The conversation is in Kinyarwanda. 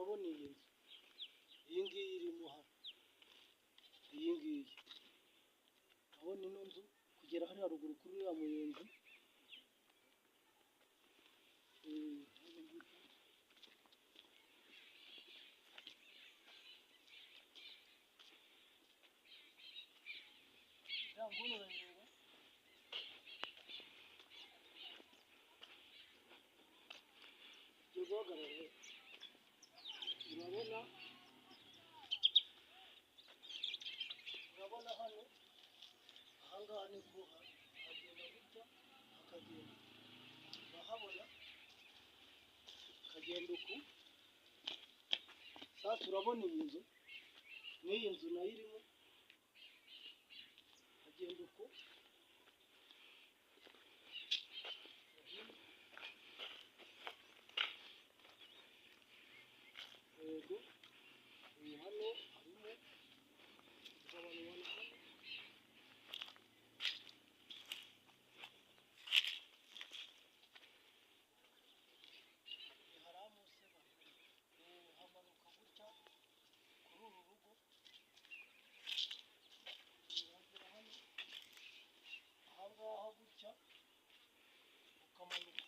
urabona iyi nzu, iyi ngiyi irimo hano, iyi ngiyi urabona ino nzu kugera hariya ruguru kuri uriya muyenzi. Urabona hano, ahangaha ni ho hagenda gutya hakagenda, urahabona hakagenda uku. Sasa urabona iyi nzu n'iyi nzu nayo irimo hagenda uku. Yego, hano harimo abantu hano. Hamanuka gutya kuri uru rugo, uragera hano ahangaha gutya ukamanuka